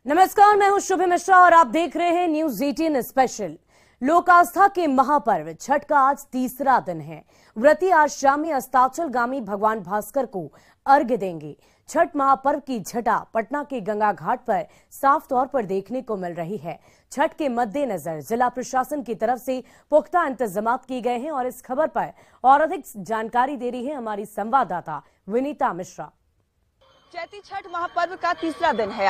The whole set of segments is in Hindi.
नमस्कार, मैं हूं शुभ मिश्रा और आप देख रहे हैं न्यूज 18 स्पेशल। लोक आस्था के महापर्व छठ का आज तीसरा दिन है। व्रती आज शाम में अस्ताचलगामी भगवान भास्कर को अर्घ्य देंगे। छठ महापर्व की छटा पटना के गंगा घाट पर साफ तौर पर देखने को मिल रही है। छठ के मद्देनजर जिला प्रशासन की तरफ से पुख्ता इंतजाम किए गए हैं और इस खबर पर और अधिक जानकारी दे रही है हमारी संवाददाता विनीता मिश्रा। चैती छठ महापर्व का तीसरा दिन है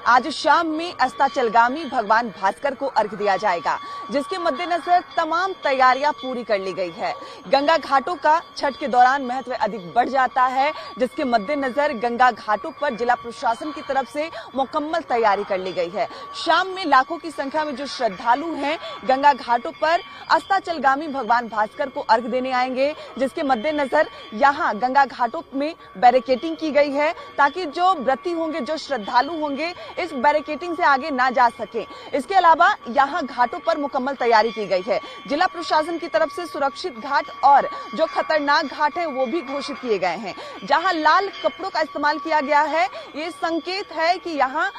आज शाम में अस्ताचलगामी भगवान भास्कर को अर्घ्य दिया जाएगा, जिसके मद्देनजर तमाम तैयारियां पूरी कर ली गई है। गंगा घाटों का छठ के दौरान महत्व अधिक बढ़ जाता है, जिसके मद्देनजर गंगा घाटों पर जिला प्रशासन की तरफ से मुकम्मल तैयारी कर ली गई है। शाम में लाखों की संख्या में जो श्रद्धालु हैं गंगा घाटों पर अस्ताचलगामी भगवान भास्कर को अर्घ्य देने आएंगे, जिसके मद्देनजर यहाँ गंगा घाटों में बैरिकेडिंग की गई है ताकि जो व्रती होंगे, जो श्रद्धालु होंगे, इस बैरिकेडिंग से आगे ना जा सके। इसके अलावा यहाँ घाटों पर मुकम्मल तैयारी की गई है। जिला प्रशासन की तरफ से सुरक्षित घाट और जो खतरनाक घाट है वो भी घोषित किए गए हैं। जहाँ लाल कपड़ों का इस्तेमाल किया गया है, ये संकेत है कि यहाँ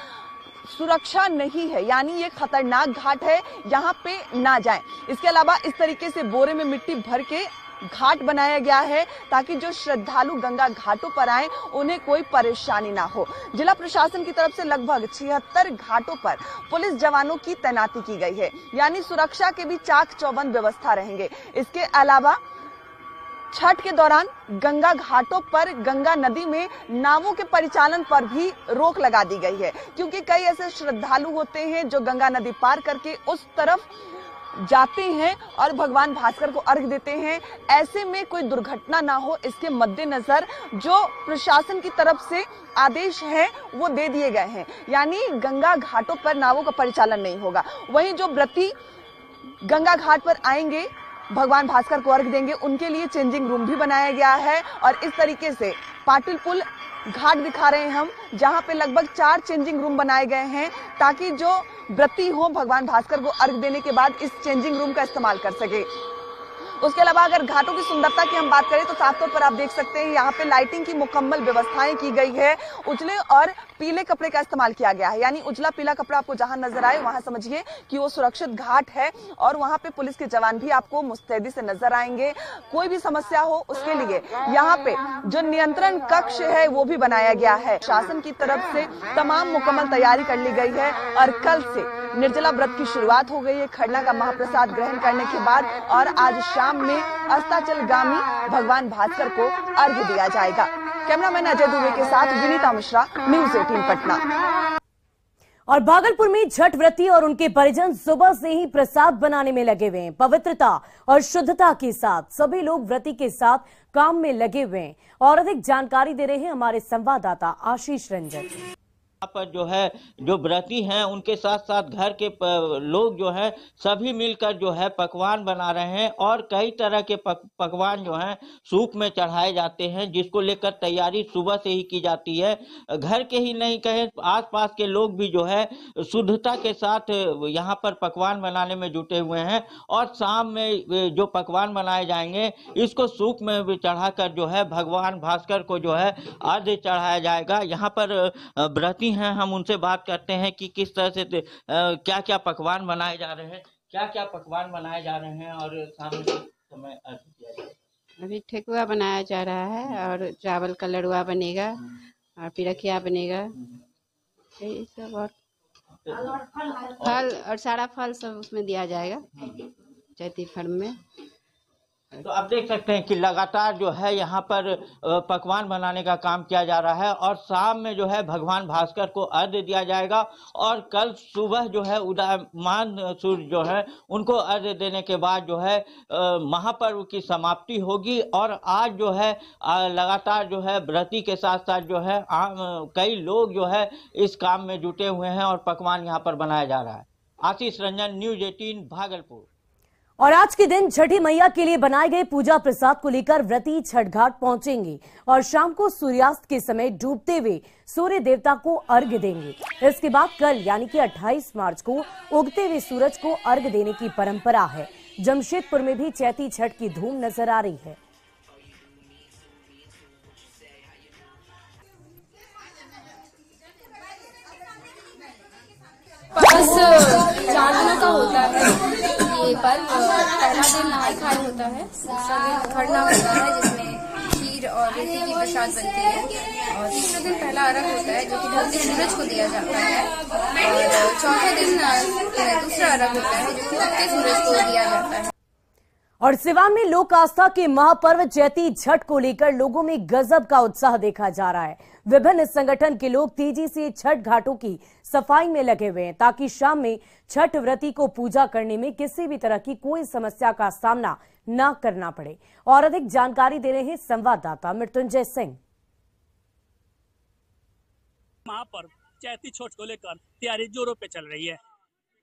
सुरक्षा नहीं है, यानी ये खतरनाक घाट है, यहाँ पे ना जाएं। इसके अलावा इस तरीके से बोरे में मिट्टी भर के घाट बनाया गया है ताकि जो श्रद्धालु गंगा घाटों पर आए उन्हें कोई परेशानी ना हो। जिला प्रशासन की तरफ से लगभग 76 घाटों पर पुलिस जवानों की तैनाती की गई है, यानी सुरक्षा के भी चाक चौबंद व्यवस्था रहेंगे। इसके अलावा छठ के दौरान गंगा घाटों पर गंगा नदी में नावों के परिचालन पर भी रोक लगा दी गई है, क्योंकि कई ऐसे श्रद्धालु होते हैं जो गंगा नदी पार करके उस तरफ जाते हैं और भगवान भास्कर को अर्घ्य देते हैं। ऐसे में कोई दुर्घटना ना हो, इसके मद्देनजर जो प्रशासन की तरफ से आदेश हैं वो दे दिए गए हैं, यानी गंगा घाटों पर नावों का परिचालन नहीं होगा। वहीं जो व्रती गंगा घाट पर आएंगे, भगवान भास्कर को अर्घ्य देंगे, उनके लिए चेंजिंग रूम भी बनाया गया है। और इस तरीके से पाटिल पुल घाट दिखा रहे हैं हम, जहां पे लगभग 4 चेंजिंग रूम बनाए गए हैं ताकि जो व्रती हो भगवान भास्कर को अर्घ्य देने के बाद इस चेंजिंग रूम का इस्तेमाल कर सके। उसके अलावा अगर घाटों की सुंदरता की हम बात करें तो साफ तौर पर आप देख सकते हैं यहाँ पे लाइटिंग की मुकम्मल व्यवस्थाएं की गई है। उजले और पीले कपड़े का इस्तेमाल किया गया है, यानी उजला पीला कपड़ा आपको जहां नजर आए वहां समझिए कि वो सुरक्षित घाट है और वहां पे पुलिस के जवान भी आपको मुस्तैदी से नजर आएंगे। कोई भी समस्या हो उसके लिए यहाँ पे जो नियंत्रण कक्ष है वो भी बनाया गया है। शासन की तरफ से तमाम मुकम्मल तैयारी कर ली गई है और कल से निर्जला व्रत की शुरुआत हो गई है खरना का महाप्रसाद ग्रहण करने के बाद, और आज शाम में अस्ताचलगामी भगवान भास्कर को अर्घ्य दिया जाएगा। कैमरामैन अजय दुबे के साथ विनीता मिश्रा, न्यूज 18 पटना। और भागलपुर में छठ व्रती और उनके परिजन सुबह से ही प्रसाद बनाने में लगे हुए हैं। पवित्रता और शुद्धता के साथ सभी लोग व्रती के साथ काम में लगे हुए हैं और अधिक जानकारी दे रहे हैं हमारे संवाददाता आशीष रंजन। पर जो है जो व्रती हैं उनके साथ साथ घर के लोग जो है सभी मिलकर जो है पकवान बना रहे हैं और कई तरह के पकवान जो हैं सूप में चढ़ाए जाते हैं, जिसको लेकर तैयारी सुबह से ही की जाती है। घर के ही नहीं कहें, आसपास के लोग भी जो है शुद्धता के साथ यहाँ पर पकवान बनाने में जुटे हुए हैं और शाम में जो पकवान बनाए जाएंगे इसको सूप में भी चढ़ाकर जो है भगवान भास्कर को जो है अर्घ्य चढ़ाया जाएगा। यहाँ पर व्रती हैं, हम उनसे बात करते हैं कि किस तरह से क्या क्या पकवान बनाए जा रहे हैं, क्या क्या पकवान बनाए जा रहे हैं और सामने समय अर्घ्य दिया जाएगा। अभी ठेकुआ बनाया जा रहा है और चावल का लड़ुआ बनेगा और पिरकिया बनेगा, यही सब, और फल और सारा फल सब उसमें दिया जाएगा चैती फल में। तो आप देख सकते हैं कि लगातार जो है यहाँ पर पकवान बनाने का काम किया जा रहा है और शाम में जो है भगवान भास्कर को अर्घ्य दिया जाएगा और कल सुबह जो है उदयमान सूर्य जो है उनको अर्घ्य देने के बाद जो है महापर्व की समाप्ति होगी। और आज जो है लगातार जो है व्रती के साथ साथ जो है कई लोग जो है इस काम में जुटे हुए हैं और पकवान यहाँ पर बनाया जा रहा है। आशीष रंजन, न्यूज 18 भागलपुर। और आज के दिन छठी मैया के लिए बनाए गए पूजा प्रसाद को लेकर व्रती छठ घाट पहुंचेंगे और शाम को सूर्यास्त के समय डूबते हुए सूर्य देवता को अर्घ्य देंगे। इसके बाद कल यानी कि 28 मार्च को उगते हुए सूरज को अर्घ्य देने की परंपरा है। जमशेदपुर में भी चैती छठ की धूम नजर आ रही है। होता है ये पर्व। पहला दिन नहाय खाय होता है, दूसरा दिन खरना होता है जिसमें खीर और रोटी की प्रसाद बनती है, और तीसरे दिन पहला अर्घ होता है जो कि ढलते सूरज को दिया जाता है, और चौथे दिन दूसरा अर्घ होता है जो कि उगते सूरज को दिया जाता है। और सिवान में लोक आस्था के महापर्व चैती छठ को लेकर लोगों में गजब का उत्साह देखा जा रहा है। विभिन्न संगठन के लोग तेजी से छठ घाटों की सफाई में लगे हुए हैं ताकि शाम में छठ व्रती को पूजा करने में किसी भी तरह की कोई समस्या का सामना न करना पड़े। और अधिक जानकारी दे रहे हैं संवाददाता मृत्युंजय सिंह। महापर्व चैती छठ को लेकर तैयारी जोरों पे चल रही है।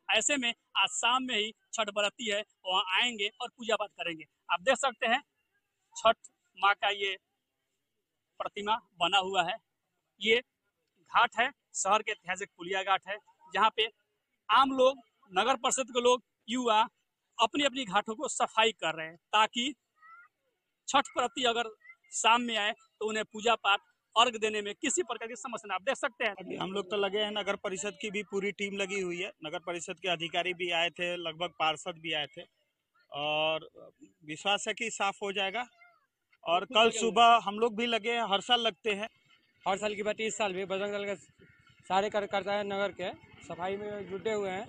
ऐसे में आज शाम में ही छठ व्रती है वहाँ आएंगे और पूजा पाठ करेंगे। आप देख सकते हैं छठ माँ का ये प्रतिमा बना हुआ है। ये घाट है, शहर के ऐतिहासिक पुलिया घाट है, जहाँ पे आम लोग, नगर परिषद के लोग, युवा अपनी अपनी घाटों को सफाई कर रहे हैं ताकि छठ व्रती अगर शाम में आए तो उन्हें पूजा पाठ अर्घ देने में किसी प्रकार की समस्या। आप देख सकते हैं अभी हम लोग तो लगे हैं, नगर परिषद की भी पूरी टीम लगी हुई है, नगर परिषद के अधिकारी भी आए थे, लगभग पार्षद भी आए थे, और विश्वास है कि साफ हो जाएगा। और कल सुबह हम लोग भी लगे हैं, हर साल लगते हैं, हर साल की बात इस साल भी बजरंग दल के सारे कार्यकर्ता है नगर के सफाई में जुटे हुए हैं।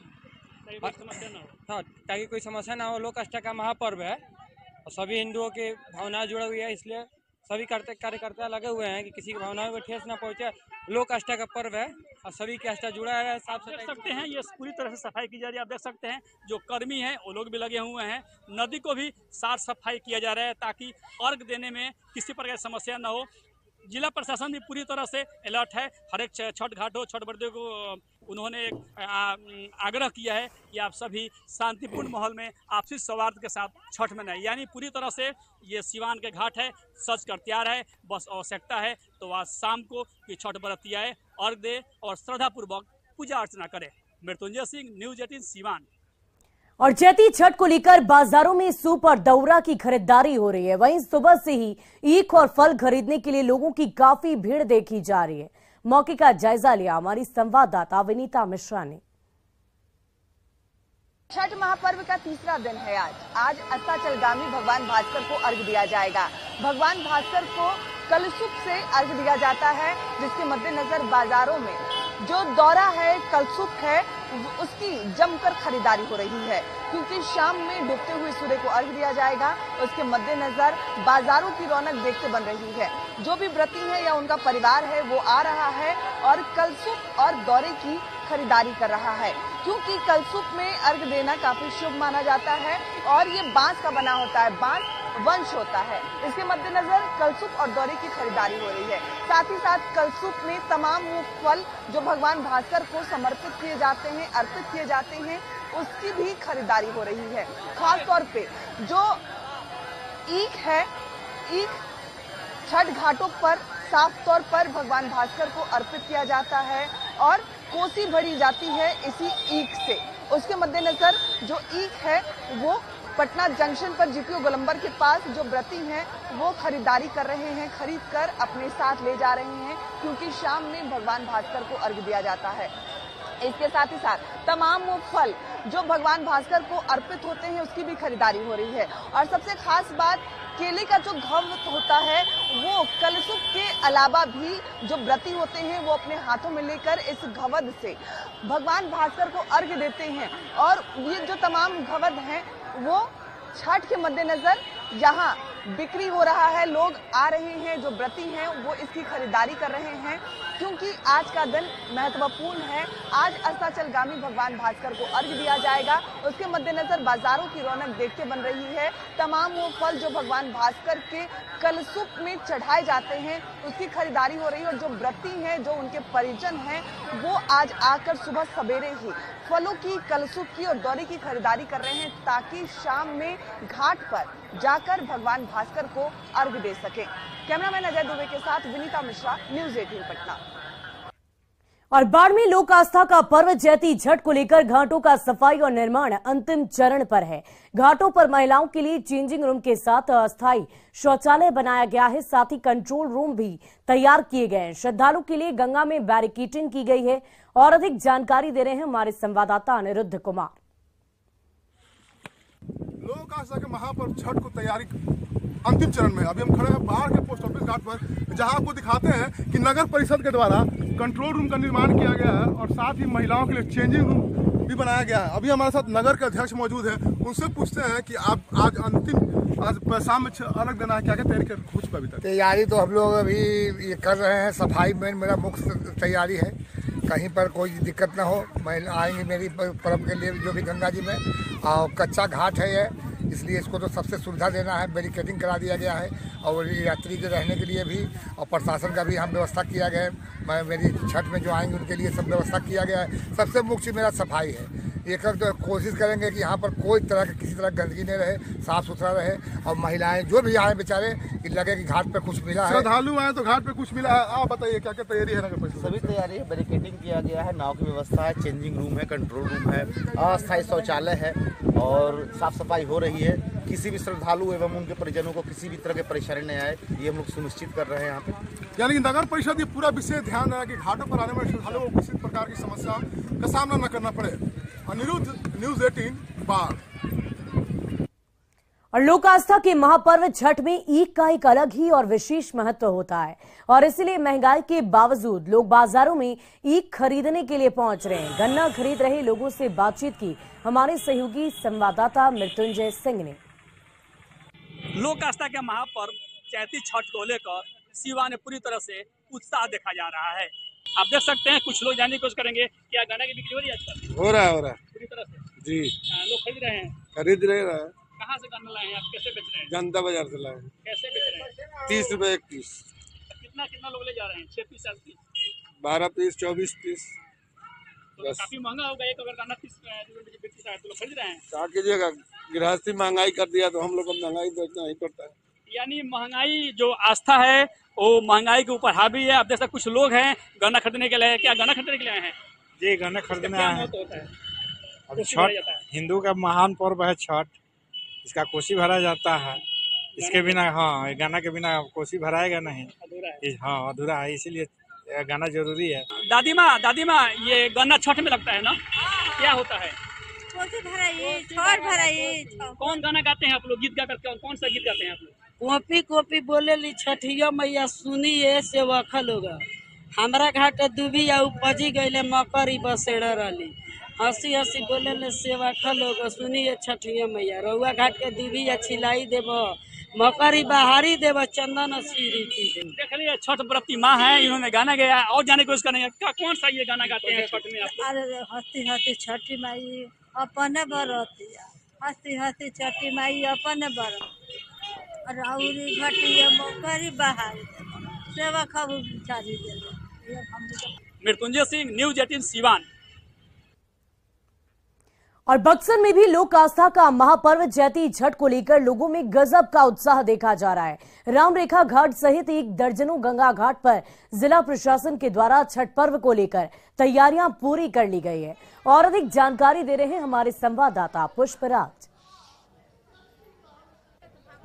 समस्या ना हो, हाँ, ताकि कोई समस्या ना हो। लोक आस्था का महापर्व है और सभी हिंदुओं के भावना जुड़े हुई है, इसलिए सभी कार्यकर्ता लगे हुए हैं कि किसी की भावनाओं को ठेस ना पहुंचे। लोक आस्था का पर्व है और सभी की आस्था जुड़ा है। साफ देख सकते हैं ये पूरी तरह से सफाई की जा रही है। आप देख सकते हैं जो कर्मी हैं वो लोग भी लगे हुए हैं। नदी को भी साफ सफाई किया जा रहा है ताकि अर्घ देने में किसी प्रकार की समस्या न हो। जिला प्रशासन भी पूरी तरह से अलर्ट है। हर एक छठ घाटों, छठ व्रतियों को उन्होंने आग्रह किया है कि आप सभी शांतिपूर्ण माहौल में आपसी सौहार्द के साथ छठ मनाएं। यानी पूरी तरह से ये सिवान के घाट है, सज कर तैयार है। बस आवश्यकता है तो आज शाम को कि छठ व्रती आए, अर्घ दे और श्रद्धापूर्वक पूजा अर्चना करे। मृत्युंजय सिंह, न्यूज 18 सिवान। और चैती छठ को लेकर बाजारों में सूप और दौरा की खरीदारी हो रही है। वहीं सुबह से ही ईख और फल खरीदने के लिए लोगों की काफी भीड़ देखी जा रही है। मौके का जायजा लिया हमारी संवाददाता विनीता मिश्रा ने। छठ महापर्व का तीसरा दिन है आज अस्ताचलगामी भगवान भास्कर को अर्घ दिया जाएगा। भगवान भास्कर को कलशुभ से अर्घ दिया जाता है, जिसके मद्देनजर बाजारों में जो दौरा है, कलशुभ है, उसकी जमकर खरीदारी हो रही है, क्योंकि शाम में डूबते हुए सूर्य को अर्घ दिया जाएगा। उसके मद्देनजर बाजारों की रौनक देखते बन रही है। जो भी व्रती है या उनका परिवार है वो आ रहा है और कलशुभ और दौरे की खरीदारी कर रहा है, क्योंकि कलशुभ में अर्घ देना काफी शुभ माना जाता है और ये बांस का बना होता है, बांस वंश होता है। इसके मद्देनजर कलशुभ और दौरे की खरीदारी हो रही है। साथ ही साथ कलशुभ में तमाम वो फल जो भगवान भास्कर को समर्पित किए जाते हैं, अर्पित किए जाते हैं, उसकी भी खरीदारी हो रही है। खास तौर पे जो ईख है, ईख छठ घाटों पर साफ तौर पर भगवान भास्कर को अर्पित किया जाता है और कोसी भरी जाती है इसी ईख से। उसके मद्देनजर जो ईख है वो पटना जंक्शन पर जीपीओ गोलंबर के पास जो व्रती हैं वो खरीदारी कर रहे हैं, खरीद कर अपने साथ ले जा रहे हैं, क्योंकि शाम में भगवान भास्कर को अर्घ दिया जाता है। इसके साथ ही साथ तमाम वो फल जो भगवान भास्कर को अर्पित होते हैं उसकी भी खरीदारी हो रही है। और सबसे खास बात, केले का जो घवद होता है वो कलशुभ के अलावा भी जो व्रती होते हैं वो अपने हाथों में लेकर इस घवद से भगवान भास्कर को अर्घ देते हैं। और ये जो तमाम घवद हैं वो छठ के मद्देनजर यहाँ बिक्री हो रहा है। लोग आ रहे हैं, जो व्रती हैं वो इसकी खरीदारी कर रहे हैं, क्योंकि आज का दिन महत्वपूर्ण है। आज अस्ताचलगामी भगवान भास्कर को अर्घ दिया जाएगा। उसके मद्देनजर बाजारों की रौनक देखते बन रही है। तमाम वो फल जो भगवान भास्कर के कलशुभ में चढ़ाए जाते हैं उसकी खरीदारी हो रही है। और जो व्रती हैं, जो उनके परिजन हैं, वो आज आकर सुबह सवेरे ही फलों की, कलशुभ की और दौरे की खरीदारी कर रहे हैं, ताकि शाम में घाट पर जाकर भगवान भास्कर को अर्घ दे सके। कैमरामैन अजय दुबे के साथ विनीता मिश्रा, न्यूज 18 पटना। और बाड़मेर लोक आस्था का पर्व चैती छठ को लेकर घाटों का सफाई और निर्माण अंतिम चरण पर है। घाटों पर महिलाओं के लिए चेंजिंग रूम के साथ अस्थायी शौचालय बनाया गया है। साथ ही कंट्रोल रूम भी तैयार किए गए हैं। श्रद्धालु के लिए गंगा में बैरिकेडिंग की गई है। और अधिक जानकारी दे रहे हैं हमारे संवाददाता अनिरुद्ध कुमार। लोक आस्था के महापर्व छठ को तैयारी अंतिम चरण में। अभी हम खड़े हैं बाहर के पोस्ट ऑफिस घाट पर, जहां आपको दिखाते हैं कि नगर परिषद के द्वारा कंट्रोल रूम का निर्माण किया गया है और साथ ही महिलाओं के लिए चेंजिंग रूम भी बनाया गया है। अभी हमारे साथ नगर के अध्यक्ष मौजूद है, उनसे पूछते हैं कि आप आज शाम में अलग देना है, क्या क्या तैयारी कर कुछ अभी तक? तैयारी तो हम लोग अभी ये कर रहे हैं, सफाई में मेरा मुख्य तैयारी है, कहीं पर कोई दिक्कत ना हो। महिला आएंगी मेरी पर्व के लिए जो भी गंगा जी में, और कच्चा घाट है ये, इसलिए इसको तो सबसे सुविधा देना है, बैरिकेडिंग करा दिया गया है और यात्री के रहने के लिए भी और प्रशासन का भी हम व्यवस्था किया गया है। मेरी छठ में जो आएंगे उनके लिए सब व्यवस्था किया गया है। सबसे मुख्य मेरा सफाई है, ये कर तो कोशिश करेंगे कि यहाँ पर कोई तरह की किसी तरह गंदगी नहीं रहे, साफ सुथरा रहे और महिलाएं जो भी आए बेचारे कि लगे कि घाट पे कुछ मिला है। श्रद्धालु आए तो घाट पे कुछ मिला है। आप बताइए क्या क्या तैयारी है नगर परिषद? सभी तैयारी है, बैरिकेडिंग किया गया है, नाव की व्यवस्था है, चेंजिंग रूम है, कंट्रोल रूम है, अस्थायी शौचालय है और साफ सफाई हो रही है। किसी भी श्रद्धालु एवं उनके परिजनों को किसी भी तरह की परेशानी नहीं आए, ये हम लोग सुनिश्चित कर रहे हैं यहाँ पे। यानी कि नगर परिषद ये पूरा विशेष ध्यान है कि घाटों पर आने वाले श्रद्धालुओं को किसी प्रकार की समस्या का सामना न करना पड़े। अनिरुद्ध, न्यूज़ 18 बाढ़। और लोक आस्था के महापर्व छठ में ईद का एक अलग ही और विशेष महत्व होता है और इसलिए महंगाई के बावजूद लोग बाजारों में ईद खरीदने के लिए पहुंच रहे हैं। गन्ना खरीद रहे लोगों से बातचीत की हमारे सहयोगी संवाददाता मृत्युंजय सिंह ने। लोक आस्था के महापर्व चैती छठ को लेकर सिवान में पूरी तरह से उत्साह देखा जा रहा है। आप देख सकते हैं कुछ लोग जानने की कोशिश करेंगे क्या गन्ना की बिक्री हो रही है आजकल? हो रहा है पूरी तरह से जी। लोग खरीद रहे हैं? खरीद रहे हैं। कहाँ से गन्ना लाए हैं आप, कैसे बेच रहे हैं? जनता बाजार से लाए। कैसे बेच रहे हैं? 30 रुपए 1 पीस। कितना कितना लोग ले जा रहे हैं? 6 पीस 7 पीस 12 पीस 24 पीस। तो काफी महंगा होगा एक, अगर गन्ना 30 रुपए बेचता है तो लोग खरीद रहे हैं। क्या कीजिएगा, गृहस्थी महंगाई कर दिया तो हम लोग को महंगाई देखना ही पड़ता है। यानी महंगाई जो आस्था है वो महंगाई के ऊपर हावी है। अब जैसा कुछ लोग हैं गन्ना खरीदने के लिए, क्या गन्ना खरीदने के लिए आए हैं? जी, गन्ना खरीदने आए हैं। अब छठ हिंदू का महान पर्व है छठ, इसका कोसी भरा जाता है। इसके बिना हाँ, गन्ना के बिना कोसी भराएगा नहीं, हाँ अधूरा है, इसीलिए गन्ना जरूरी है। दादी माँ ये गन्ना छठ में लगता है ना, क्या होता है? कोसी भराइए, छठ भराइए। कौन गाना गाते हैं आप लोग, गीत गा करके कौन सा गीत गाते हैं आप लोग? कॉपी कॉपी बोले ली छठिया मैया सुनिए से वखल होगा, हमरा घाट दुबिया उपजी गईले मकरी बसेड़ा रही, हंसी हंसी बोले ले सेवा खल होगा सुनिए छठिया मैया, रउआ घाट के दुबिया छिलाई देव, मकरी बहारी देव, चंदन सीरी की। देख लिया छठ व्रती माँ है, इन्होंने गाना गाया और जाने की कोशिश करेंगे क्या कौन सा ये गाना गाते हैं छठ में आप? अरे हंसी हंसी छठी माई अपने बरतिया, हंसी हंसी छठी माई अपने बरत, राउरी घटिया मकरी बहारी सेवा खबू बिचारी दे। मृत्युंजय सिंह, न्यूज़ 18 सिवान। और बक्सर में भी लोक आस्था का महापर्व चैती छठ को लेकर लोगों में गजब का उत्साह देखा जा रहा है। रामरेखा घाट सहित एक दर्जनों गंगा घाट पर जिला प्रशासन के द्वारा छठ पर्व को लेकर तैयारियां पूरी कर ली गई है और अधिक जानकारी दे रहे हैं हमारे संवाददाता पुष्पराज।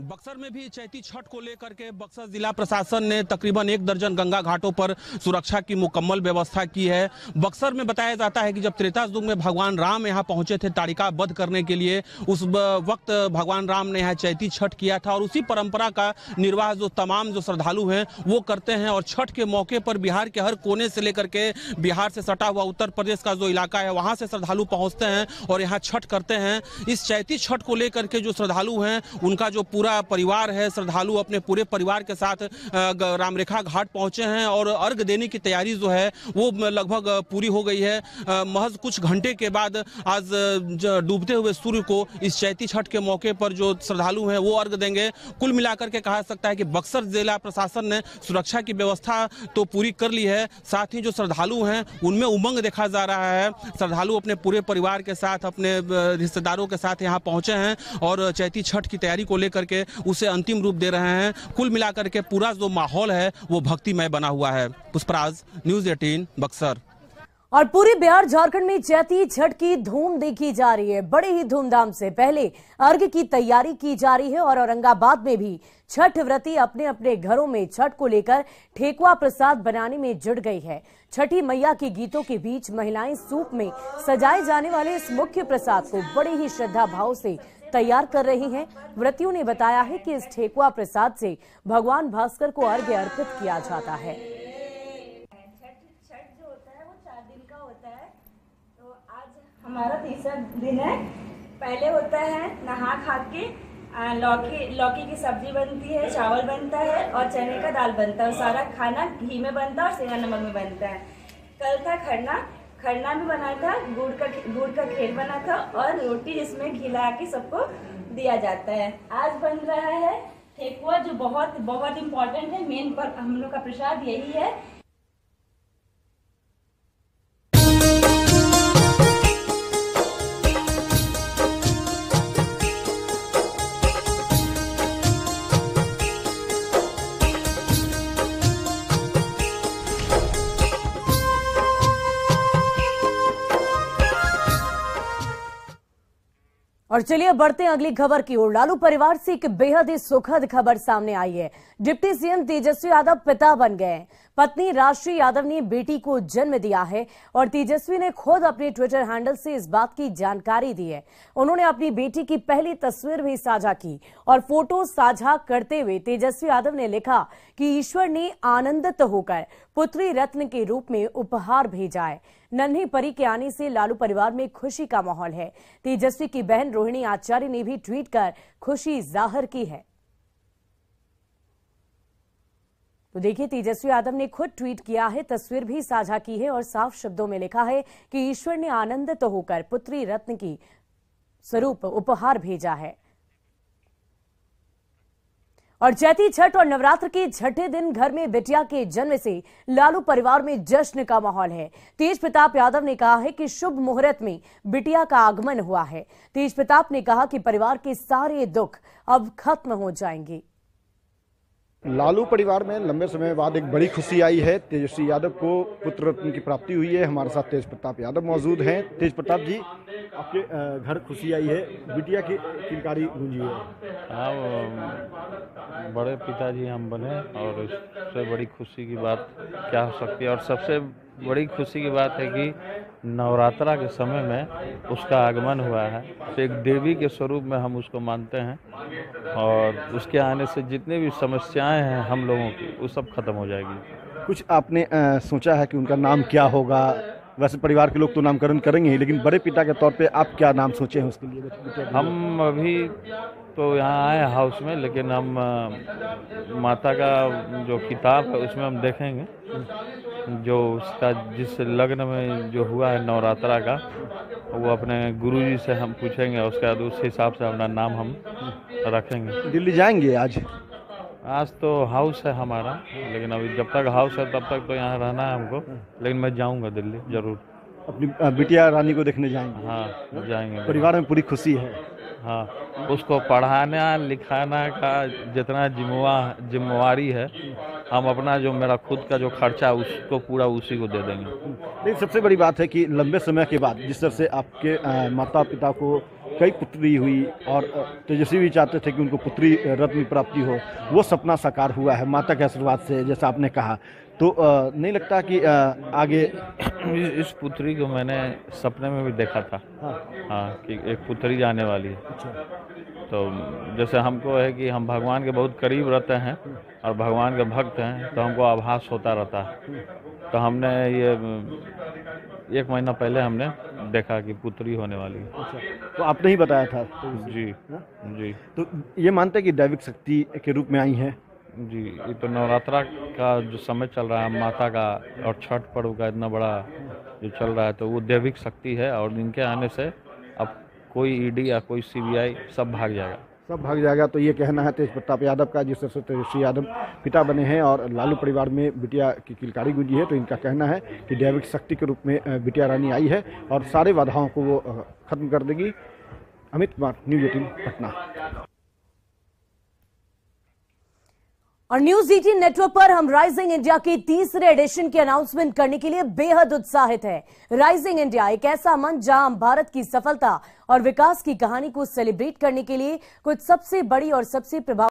बक्सर में भी चैती छठ को लेकर के बक्सर जिला प्रशासन ने तकरीबन 1 दर्जन गंगा घाटों पर सुरक्षा की मुकम्मल व्यवस्था की है। बक्सर में बताया जाता है कि जब त्रेता युग में भगवान राम यहां पहुंचे थे ताड़िका वध करने के लिए, उस वक्त भगवान राम ने यहां चैती छठ किया था और उसी परंपरा का निर्वाह जो तमाम जो श्रद्धालु हैं वो करते हैं। और छठ के मौके पर बिहार के हर कोने से लेकर के बिहार से सटा हुआ उत्तर प्रदेश का जो इलाका है वहां से श्रद्धालु पहुंचते हैं और यहाँ छठ करते हैं। इस चैती छठ को लेकर के जो श्रद्धालु हैं उनका जो पूरा परिवार है, श्रद्धालु अपने पूरे परिवार के साथ रामरेखा घाट पहुंचे हैं और अर्घ देने की तैयारी जो है वो लगभग पूरी हो गई है। महज कुछ घंटे के बाद आज डूबते हुए सूर्य को इस चैती छठ के मौके पर जो श्रद्धालु हैं वो अर्घ देंगे। कुल मिलाकर के कहा सकता है कि बक्सर जिला प्रशासन ने सुरक्षा की व्यवस्था तो पूरी कर ली है, साथ ही जो श्रद्धालु हैं उनमें उमंग देखा जा रहा है। श्रद्धालु अपने पूरे परिवार के साथ, अपने रिश्तेदारों के साथ यहाँ पहुंचे हैं और चैती छठ की तैयारी को लेकर के उसे अंतिम रूप दे रहे हैं। कुल मिलाकर के पूरा जो माहौल है वो भक्तिमय बना हुआ है। पुष्पराज, न्यूज़ 18 बक्सर। और पूरे बिहार झारखंड में चैती छठ की धूम देखी जा रही है। बड़े ही धूमधाम से पहले अर्घ की तैयारी की जा रही है और औरंगाबाद में भी छठ व्रती अपने अपने घरों में छठ को लेकर ठेकुआ प्रसाद बनाने में जुट गई है। छठी मैया के गीतों के बीच महिलाएं सूप में सजाए जाने वाले इस मुख्य प्रसाद को बड़े ही श्रद्धा भाव से तैयार कर रही हैं। व्रतियों ने बताया है कि इस ठेकुआ प्रसाद से भगवान भास्कर को अर्घ्य अर्पित किया जाता है। छठ जो होता है वो 4 दिन का होता है, तो आज हमारा तीसरा दिन है। पहले होता है नहा खा के लौकी की सब्जी बनती है, चावल बनता है और चने का दाल बनता है। सारा खाना घी में बनता है और सेंधा नमक में बनता है। कल था खरना भी बना था, गुड़ का खीर बना था और रोटी जिसमें घी लगा के सबको दिया जाता है। आज बन रहा है ठेकुआ, जो बहुत बहुत इम्पोर्टेंट है। मेन पर हम लोग का प्रसाद यही है। और चलिए बढ़ते हैं अगली खबर की ओर। लालू परिवार से एक बेहद ही सुखद खबर सामने आई है। डिप्टी सीएम तेजस्वी यादव पिता बन गए। पत्नी राष्ट्रीय यादव ने बेटी को जन्म दिया है और तेजस्वी ने खुद अपने ट्विटर हैंडल से इस बात की जानकारी दी है। उन्होंने अपनी बेटी की पहली तस्वीर भी साझा की और फोटो साझा करते हुए तेजस्वी यादव ने लिखा कि ईश्वर ने आनंदित होकर पुत्री रत्न के रूप में उपहार भेजा है। नन्ही परी के आने से लालू परिवार में खुशी का माहौल है। तेजस्वी की बहन रोहिणी आचार्य ने भी ट्वीट कर खुशी जाहिर की है। तो देखिए, तेजस्वी यादव ने खुद ट्वीट किया है, तस्वीर भी साझा की है और साफ शब्दों में लिखा है कि ईश्वर ने आनंदित होकर पुत्री रत्न की स्वरूप उपहार भेजा है। और चैती छठ और नवरात्र के छठे दिन घर में बिटिया के जन्म से लालू परिवार में जश्न का माहौल है। तेज प्रताप यादव ने कहा है कि शुभ मुहूर्त में बिटिया का आगमन हुआ है। तेज प्रताप ने कहा कि परिवार के सारे दुख अब खत्म हो जाएंगे। लालू परिवार में लंबे समय बाद एक बड़ी खुशी आई है। तेजस्वी यादव को पुत्र रत्न की प्राप्ति हुई है। हमारे साथ तेज प्रताप यादव मौजूद हैं। तेज प्रताप जी, आपके घर खुशी आई है, बिटिया की किलकारी गूंजी है। हाँ, बड़े पिताजी हम बने और इससे बड़ी खुशी की बात क्या हो सकती है। और सबसे बड़ी खुशी की बात है कि नवरात्रा के समय में उसका आगमन हुआ है। तो एक देवी के स्वरूप में हम उसको मानते हैं और उसके आने से जितनी भी समस्याएं हैं हम लोगों की, वो सब खत्म हो जाएगी। कुछ आपने सोचा है कि उनका नाम क्या होगा? वैसे परिवार के लोग तो नामकरण करेंगे ही, लेकिन बड़े पिता के तौर पे आप क्या नाम सोचे हैं उसके लिए? हम अभी तो यहाँ आए हाउस में, लेकिन हम माता का जो किताब है उसमें हम देखेंगे जो उसका जिस लग्न में जो हुआ है नवरात्रा का, वो अपने गुरुजी से हम पूछेंगे। उसके बाद उस हिसाब से अपना नाम हम रखेंगे। दिल्ली जाएंगे आज? आज तो हाउस है हमारा, लेकिन अभी जब तक हाउस है तब तक तो यहाँ रहना है हमको। लेकिन मैं जाऊँगा दिल्ली जरूर। अपनी बिटिया रानी को देखने जाएंगे? हाँ, जाएंगे। परिवार में पूरी खुशी है? हाँ, उसको पढ़ाना लिखाना का जितना जिम्मेवारी है, हम अपना जो मेरा खुद का जो खर्चा उसको पूरा उसी को दे देंगे। लेकिन सबसे बड़ी बात है कि लंबे समय के बाद जिस तरह से आपके माता पिता को कई पुत्री हुई और तेजस्वी भी चाहते थे कि उनको पुत्री रत्न प्राप्ति हो, वो सपना साकार हुआ है माता के आशीर्वाद से, जैसा आपने कहा। तो नहीं लगता कि आगे इस पुत्री को मैंने सपने में भी देखा था। हाँ, कि एक पुत्री आने वाली है। तो जैसे हमको है कि हम भगवान के बहुत करीब रहते हैं और भगवान के भक्त हैं, तो हमको आभास होता रहता है। तो हमने ये 1 महीना पहले हमने देखा कि पुत्री होने वाली है। तो आपने ही बताया था? जी जी। तो ये मानते हैं कि दैविक शक्ति के रूप में आई है? जी, ये तो नवरात्रा का जो समय चल रहा है माता का और छठ पर्व का इतना बड़ा जो चल रहा है, तो वो दैविक शक्ति है और इनके आने से अब कोई ईडी या कोई सीबीआई सब भाग जाएगा। सब भाग जाएगा। तो ये कहना है तेज प्रताप यादव का, जिस तरह से तेजस्वी यादव पिता बने हैं और लालू परिवार में बिटिया की किलकारी गूंजी है। तो इनका कहना है कि दैविक शक्ति के रूप में बिटिया रानी आई है और सारे बाधाओं को वो खत्म कर देगी। अमित कुमार, न्यूज़ 18 पटना। और न्यूज 18 नेटवर्क पर हम राइजिंग इंडिया के तीसरे एडिशन की अनाउंसमेंट करने के लिए बेहद उत्साहित है। राइजिंग इंडिया एक ऐसा मंच जहां हम भारत की सफलता और विकास की कहानी को सेलिब्रेट करने के लिए कुछ सबसे बड़ी और सबसे प्रभावशाली